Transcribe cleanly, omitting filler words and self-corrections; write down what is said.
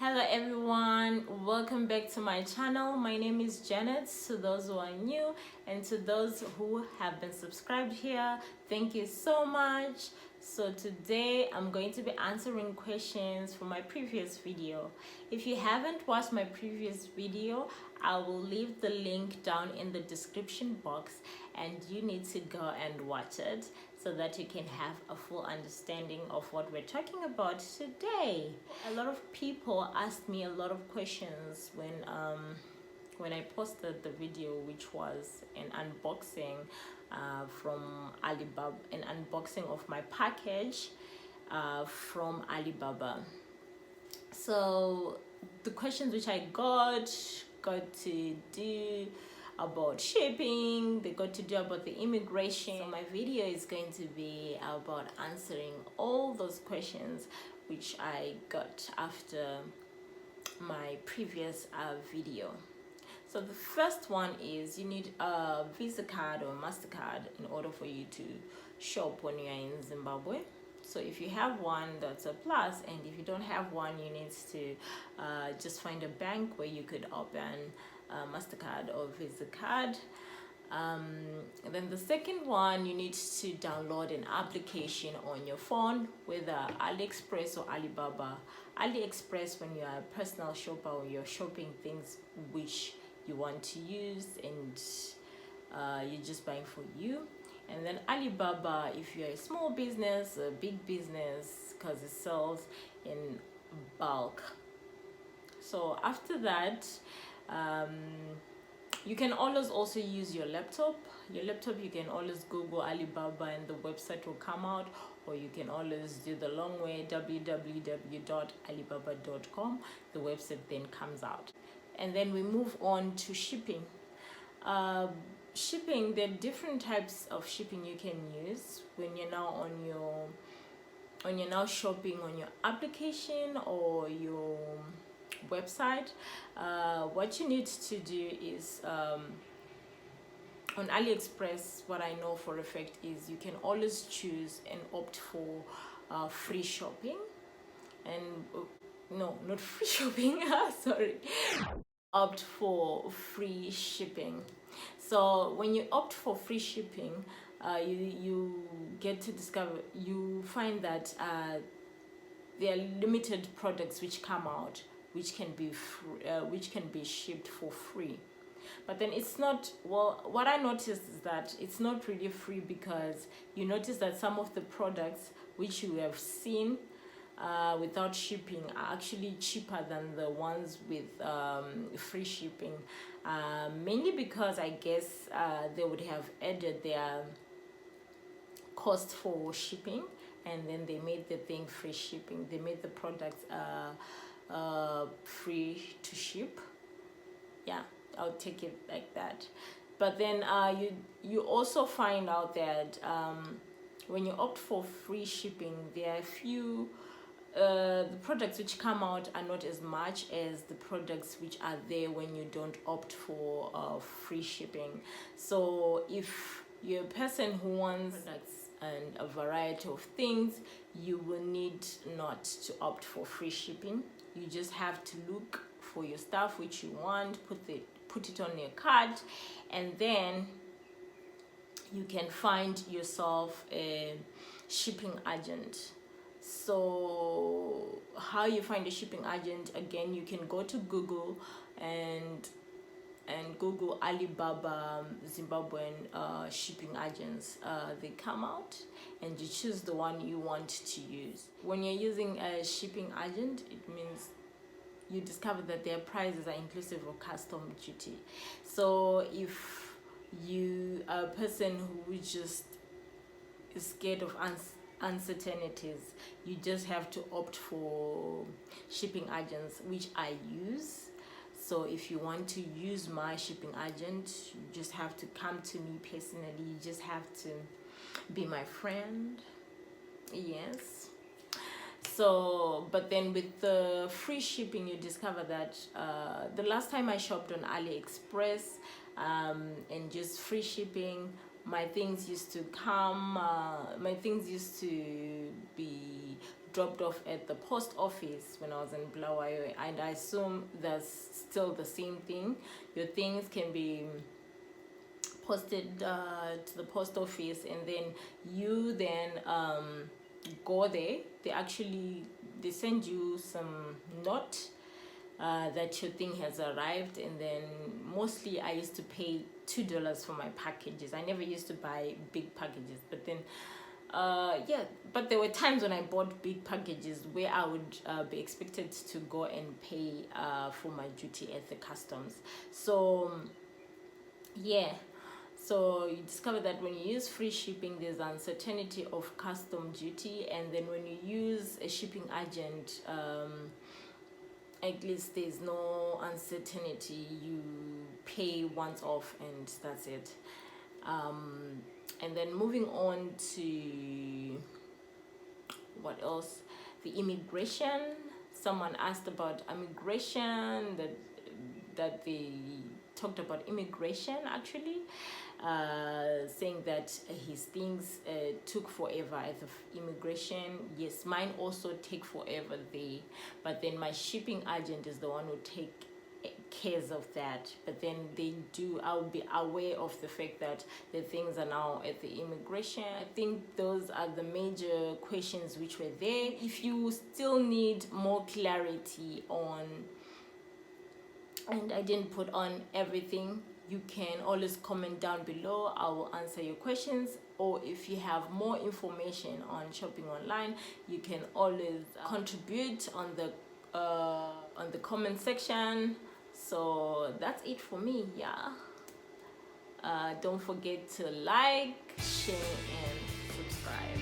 Hello everyone, welcome back to my channel. My name is Janet. To those who are new and to those who have been subscribed here, thank you so much. So today I'm going to be answering questions from my previous video. If you haven't watched my previous video, I will leave the link down in the description box and you need to go and watch it so that you can have a full understanding of what we're talking about today. A lot of people asked me a lot of questions when I posted the video, which was an unboxing from Alibaba, an unboxing of my package from Alibaba. So the questions which I got to do about shipping, they got to do about the immigration. So my video is going to be about answering all those questions which I got after my previous video. So the first one is you need a Visa card or MasterCard in order for you to shop when you're in Zimbabwe. So if you have one, that's a plus, and if you don't have one, you need to just find a bank where you could open a MasterCard or Visa card. Then the second one, you need to download an application on your phone, whether AliExpress or Alibaba. AliExpress when you are a personal shopper or you're shopping things which you want to use and you're just buying for you. And then Alibaba if you're a small business, a big business, because it sells in bulk. So after that, you can always also use your laptop. You can always Google Alibaba and the website will come out, or you can always do the long way, www.alibaba.com. The website then comes out. And then we move on to shipping. Shipping, there are different types of shipping you can use when you're now shopping on your application or your website. What you need to do is on AliExpress, what I know for a fact is you can always choose and opt for free shopping, and no, not free shopping, sorry, opt for free shipping. So when you opt for free shipping, you get to discover, you find that there are limited products which come out which can be shipped for free. But then it's not, well, what I noticed is that it's not really free, because you notice that some of the products which you have seen without shipping are actually cheaper than the ones with free shipping, mainly because I guess they would have added their cost for shipping and then they made the thing free shipping. They made the products free to ship. Yeah, I'll take it like that. But then you also find out that when you opt for free shipping, there are a few the products which come out are not as much as the products which are there when you don't opt for free shipping. So if you're a person who wants products and a variety of things, you will need not to opt for free shipping. You just have to look for your stuff which you want, put it on your cart, and then you can find yourself a shipping agent. So how you find a shipping agent, again, you can go to Google and Google Alibaba Zimbabwean shipping agents. They come out and you choose the one you want to use. When you're using a shipping agent, it means you discover that their prices are inclusive of custom duty. So if you are a person who just is scared of uncertainties, you just have to opt for shipping agents, which I use. So if you want to use my shipping agent, you just have to come to me personally. You just have to be my friend. Yes. So, but then with the free shipping, you discover that the last time I shopped on AliExpress and just free shipping, my things used to come, my things used to be dropped off at the post office when I was in Bulawayo, and I assume that's still the same thing. Your things can be posted to the post office, and then you go there. They send you some note that your thing has arrived, and then mostly I used to pay $2 for my packages. I never used to buy big packages, but then but there were times when I bought big packages where I would be expected to go and pay for my duty at the customs. So yeah, so you discover that when you use free shipping, there's uncertainty of custom duty, and then when you use a shipping agent, at least there's no uncertainty. You pay once off and that's it. And then moving on to what else? The immigration. Someone asked about immigration, that they talked about immigration actually, saying that his things took forever at the immigration. Yes, mine also take forever there, but then my shipping agent is the one who take cares of that. But then I'll be aware of the fact that the things are now at the immigration. I think those are the major questions which were there. If you still need more clarity on, and I didn't put on everything, you can always comment down below. I will answer your questions. Or if you have more information on shopping online, you can always contribute on the comment section. So that's it for me. Yeah, don't forget to like, share and subscribe.